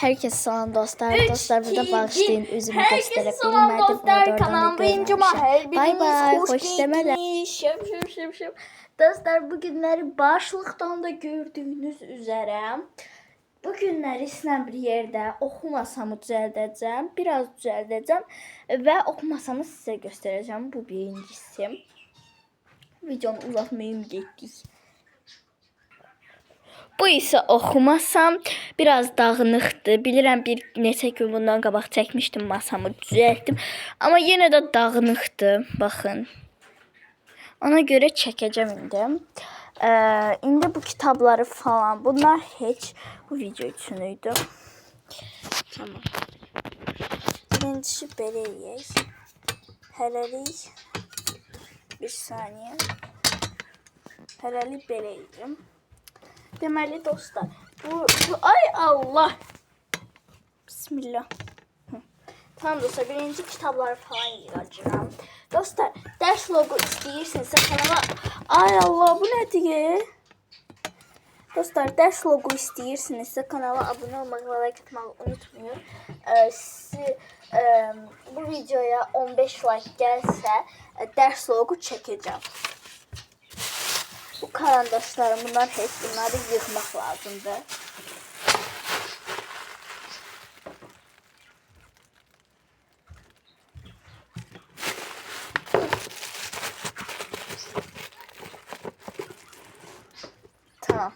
Herkese salam dostlar. Dostlar burada bağışlayın. Üzümü Herkese salam gösterebilmedim. dostlar. Kanalımda ince mahal. Bay bay. Hoş Hoş demeler. geldiniz. Dostlar bugünleri başlıktan da gördüğünüz üzere. Bugünləri sizlə bir yerdə oxumasamı düzəldəcəm, biraz düzəldəcəm və oxumasamı sizə göstərəcəm. Bu birincisi. Videonu uzatmayayım getdik. Bu isə oxumasam biraz dağınıqdır. Bilirəm bir neçə gün bundan qabaq çəkmişdim, masamı düzəltdim. Amma yenə də dağınıqdır. Baxın. Ona görə çəkəcəm indi. İndi bu kitabları falan bunlar heç bu video üçün idi. Tamam. Birincisi belə eləyək. Hələlik bir saniyə. Hələlik belə edim. Deməli dostlar, bu ay Allah. Bismillah. Tamam dostlar, birinci kitabları falan yığacağım. Dostlar, dərs logo istəyirsinizsə kanala... Ay Allah, bu nədir? Dostlar, dərs logo istəyirsinizsə kanala abunə olmağı və like etməyi unutmayın. Sizi bu videoya 15 like gəlsə dərs logo çəkəcəm. Bu karandaşlarım, bunlar heç bunları yığmaq lazımdır. Tamam.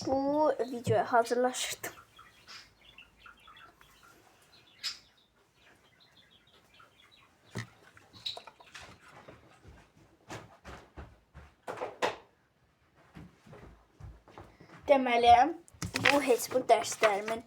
Bu videoya hazırlaşırdım. Deməli, bu heç bu dərslərimin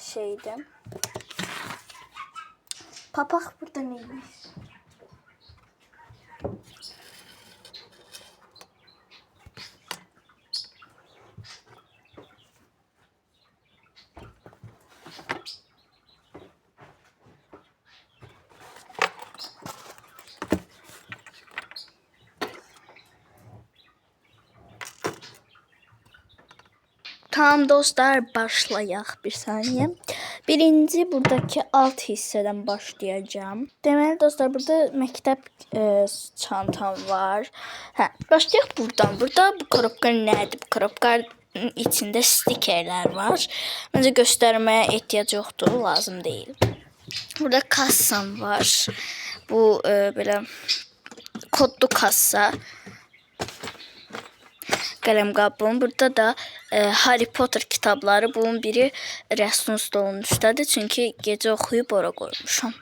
şeydi. Papaq burada neymiş? Tamam dostlar, başlayaq bir saniye. Birinci buradaki alt hissədən başlayacağım. Deməli dostlar, burada məktəb çantam var. Başlayaq buradan. Burada bu korobka nədir? Bu korobkanın içində stikerlər var. Məncə göstərməyə ehtiyac yoxdur, lazım deyil. Burada kassam var. Bu belə kodlu kassa. Qələm qabım. Burada da Harry Potter kitabları. Bunun biri rəsm stolunun üstədir. Çünki gecə oxuyub ora qoymuşam.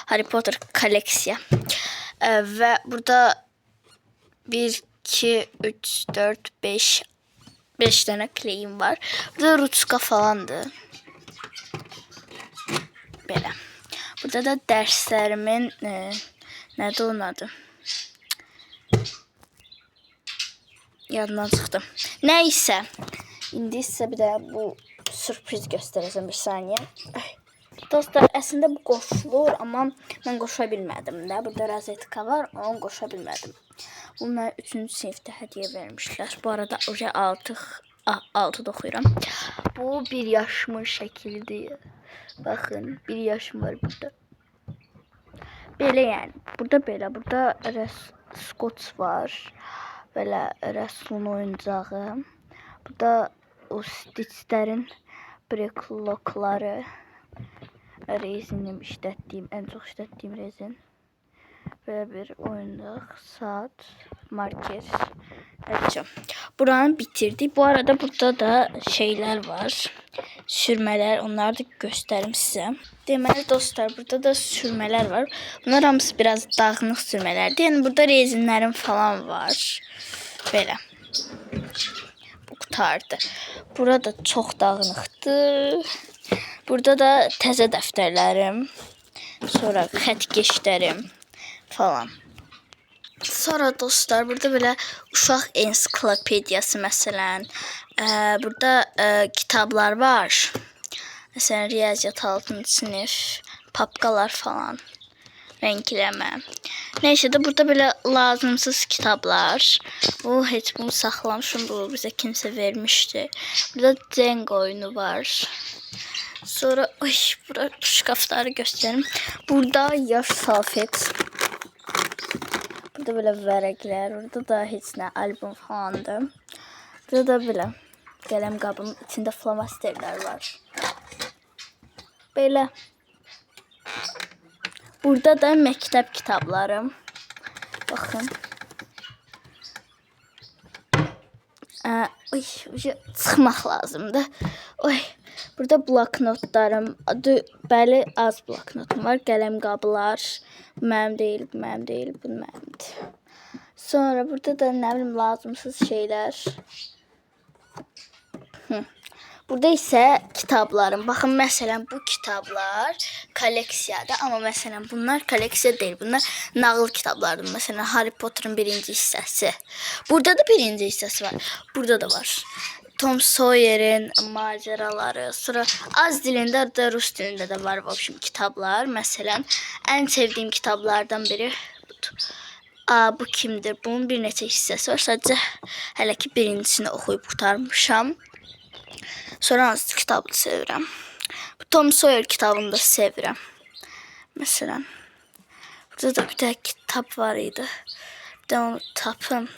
Harry Potter kolleksiya. Və burada 1, 2, 3, 4, 5 dənə kleyim var. Burada rutska falandır. Belə. Burada da dərslərimin nədir onun adı? Yadımdan çıxdı. Nəysə. İndi isə bir də bu sürpriz göstərəcəm bir saniyə. Dostlar, əslində bu qoşulur, amma mən qoşa bilmədim də. Burada rozetka var, onu qoşa bilmədim. Bunu mən 3-cü sinifdə hədiyyə vermişlər. Bu arada oraya 6'da oxuyuram. Bu 1 yaşımın şəklidir. Baxın, 1 yaşım var burada. Belə yəni. Burada belə. Burada skoç var. Belə rəsmun oyuncağı. Burada o stitchlərin breklokları. Rezinim işlətdiyim, ən çox işlətdiyim rezin. Belə bir oyuncaq, saat, marker. Evet. Buranı bitirdik. Bu arada burada da şeyler var. Sürmələr, onları da göstərim sizə. Deməli dostlar, burada da sürmələr var. Bunlar hamısı biraz dağınıq sürmələrdir. Yəni burada rezinlərim falan var. Belə. Bu qutardı. Burada çox dağınıqdır. Burada da təzə dəftərlərim. Sonra xətkeşlərim falan. Sonra dostlar, burada belə uşaq ensiklopediyası məsələn. Burada kitablar var. Məsələn, riyaziyyat 6-cı sinif, papkalar falan. Renkləmə. Neyse de burada böyle lazımsız kitaplar. Bu hiç bunu saxlamışım. Bu bize kimse vermişti. Burada Jenga oyunu var. Sonra bura şkafları göstərim. Burada yaş salfet. Burada böyle vərəqlər. Burada da heç nə albom falandır. Burada da belə qələm qabının içində flomasterlər var. Belə. Burada da məktəb kitablarım. Baxın. Çıxmaq lazımdır. Burada bloknotlarım, bəli az bloknotum var, qələm qablar. Bu mənim deyil, bu mənim deyil, bu mənimdir. Sonra burada da nə bilim lazımsız şeylər. Burada isə kitablarım. Baxın, məsələn, bu kitablar kolleksiyadır. Amma məsələn, bunlar kolleksiya deyil. Bunlar nağıl kitablardır. Məsələn, Harry Potter'ın birinci hissəsi. Burada da birinci hissəsi var. Burada da var. Tom Sawyer'in maceraları. Sonra az dilində da Rus dilində də var kitablar. Məsələn, ən sevdiyim kitablardan biri budur. Bu kimdir? Bunun bir neçə hissəsi var. Sadəcə hələ ki birincisini oxuyub qurtarmışam. Sonra hansı kitabı sevirəm? Bu Tom Sawyer kitabını da sevirəm. Məsələn, burada da bir tane kitab var idi. Bir də onu tapım.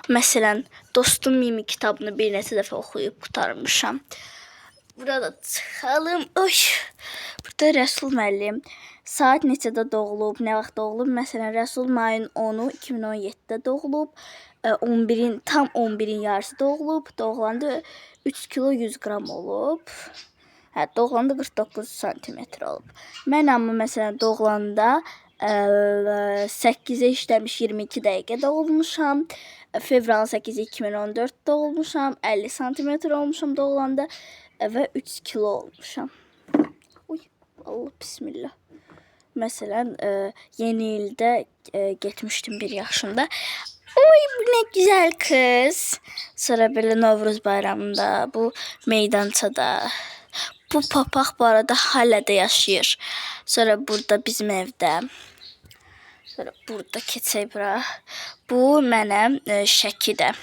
Məsələn, Dostum Mimi kitabını bir neçə dəfə oxuyub qurtarmışam. Burada çıxalım. Burada Rəsul müəllim saat neçədə doğulub, nə vaxt doğulub? Məsələn, Rəsul mayın 10-u 2017-də doğulub. Tam 11'in yarısı doğulub. Doğulanda 3 kilo 100 gram olub. Doğulanda 49 santimetr olub. Mən amma məsələn doğulanda 8'e işləmiş 22 dəqiqə doğulmuşam. Fevral 8'i 2014 doğulmuşam. 50 santimetr olmuşam doğulanda və 3 kilo olmuşam. Allah bismillah. Məsələn, yeni ildə getmişdim 1 yaşında. Bu ne güzel kız. Sonra belə Novruz bayramında, bu meydançada. Bu papaq bu arada hala da yaşayır. Sonra burada bizim evdə. Sonra burada keçək bura. Bu mənə şəkidə.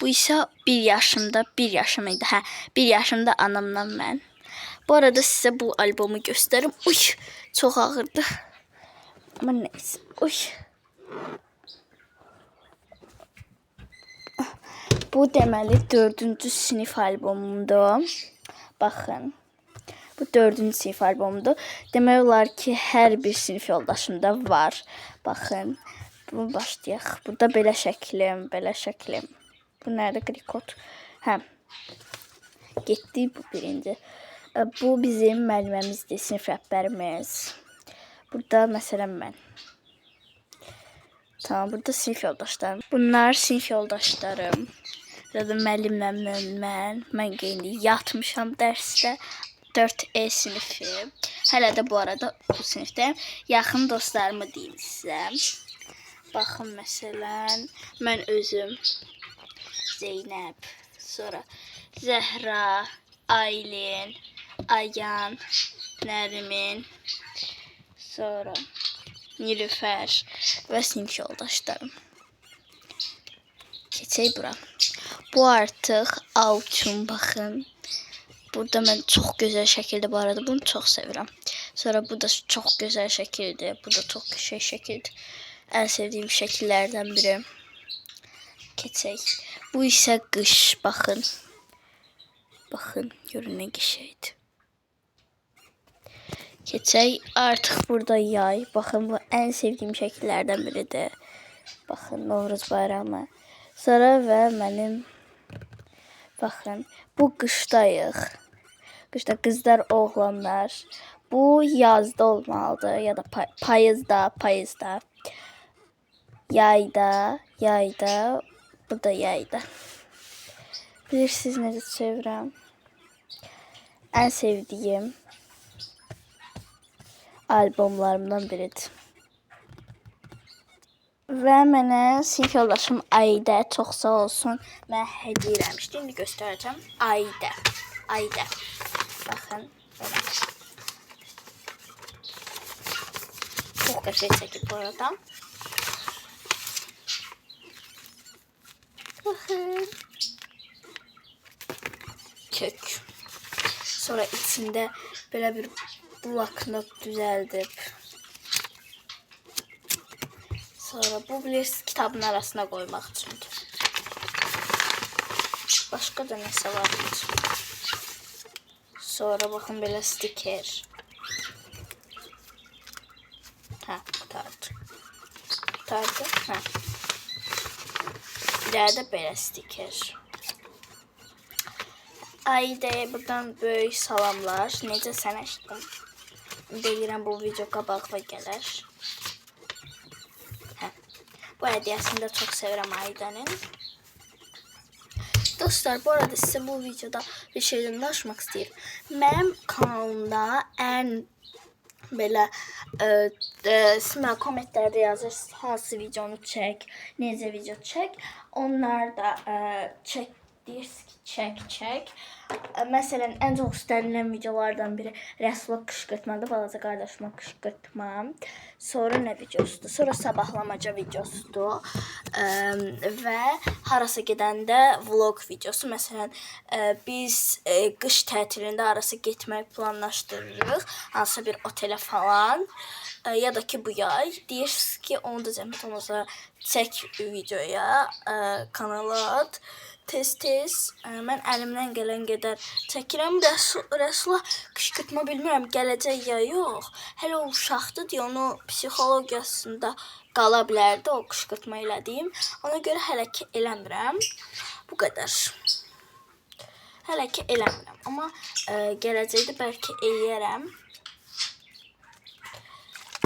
Bu isə 1 yaşımda, 1 yaşım idi. 1 yaşımda anamla mən. Bu arada sizə bu albomu göstərim. Çox ağırdı. Amma neyse. Bu deməli 4-cü sinif albomumdur. Baxın. Bu 4-cü sinif albomumdur. Demək olar ki, hər bir sinif yoldaşımda var. Baxın. Bunu başlayaq. Burada belə şəklim, belə şəklim. Bu nədir? Qrikot. Getdi bu birinci. Bu bizim müəlliməmizdir, sinif rəhbərimiz. Burada məsələn mən. Tamam, burada sinif yoldaşlarım. Bunlar sinif yoldaşlarım. Burada müəllimlə mən indi yatmışam dərsdə. 4E sinifi. Hələ də bu arada bu sinifdəyim. Yaxın dostlarımı deyim sizə. Baxın məsələn, mən özüm Zeynəb, sonra Zəhra, Aylin, Ayan, Nərimin, sonra Nilüfər və sinif yoldaşlarım. Keçək bura. Bu artıq Alçun, baxın. Burada mən çox gözəl şəkildə, bu arada bunu çox sevirəm. Sonra bu da çox gözəl şəkildir. Bu da çox gözəl şəkildir. Ən sevdiyim şəkillərdən biri. Keçək. Bu isə qış, baxın. Baxın, görün nə qəşəngdir. Keçək. Artıq burada yay. Baxın, bu ən sevdiyim şəkillərdən biridir. Baxın, Novruz bayramı. Sonra və mənim, baxın, bu qışdayıq. Qışda qızlar, oğlanlar. Bu yazda olmalıdır ya da payızda. Yayda. Bu da yayda. Bilirsiniz necə sevirəm. Ən sevdiyim albomlarımdan biridir. Və mənə sinif yoldaşım Aydə çox sağ olsun. Mən hədiyyə eləmişdim. İndi göstərəcəm. Aydə. Baxın. Belə. Çox qəşəng çəkib bu arada. Baxın. Kök. Sonra içində belə bir bloknot düzəldib. Sonra bu bilirsiniz kitabın arasına koymaq üçündür. Başqa da nəsə var. Sonra baxın belə stiker. Hə, qutardı. Qutardı, hə. Bir də belə stiker. Aidəyə buradan böyük salamlar. Necə sən aşkım? Deyirəm bu video qabaqla gələr. Hə. Bu hədiyəsini də çox sevirəm Aidənin. Dostlar, bu arada sizə bu videoda bir şeydən danışmaq istəyirəm. Mənim kanalımda ən belə siz mənə kommentlərdə yazırsınız hansı videonu çək, necə video çək. Onlar da çək deyirsiniz ki, çək. Məsələn, ən çox istənilən videolardan biri Rəsula qışqırtmadır, balaca qardaşıma qışqırtmam. Sonra nə videosudur? Sonra sabahlamaca videosudur. Və harasa gedəndə vlog videosu. Məsələn, biz qış tətilində harasa getmək planlaşdırırıq. Hansısa bir otelə falan. Ya da ki bu yay. Deyirsiniz ki, onu da zəhmət olmasa çək videoya, kanala at. Tez-tez mən əlimdən gələn qədər çəkirəm. Rəsula qışqırtma bilmirəm gələcək ya yox. Hələ o uşaqdır deyə onu psixologiyasında qala bilərdi o qışqırtma elədiyim. Ona görə hələ ki eləmirəm. Bu qədər. Hələ ki eləmirəm. Amma gələcəkdə bəlkə eləyərəm.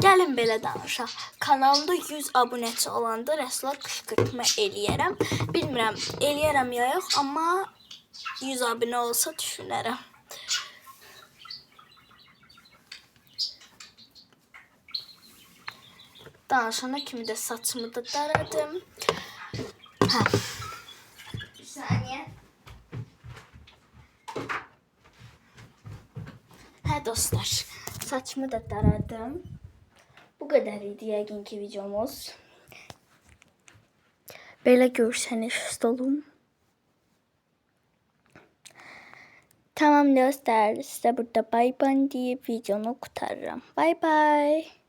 Gəlin belə danışaq. Kanalımda 100 abunəçi olanda Rəsula qışqırtma eləyərəm. Bilmirəm, eləyərəm ya yox, amma 100 abunə olsa düşünərəm. Danışana kimi də saçımı da daradım. Hə. Bir saniyə. Hə dostlar, saçımı da daradım. Bu qədər idi yəqin ki videomuz. Belə görsəniz stolum. Tamam dostlar, sizə burada bay bay deyib videonu qurtarıram. Bay bay.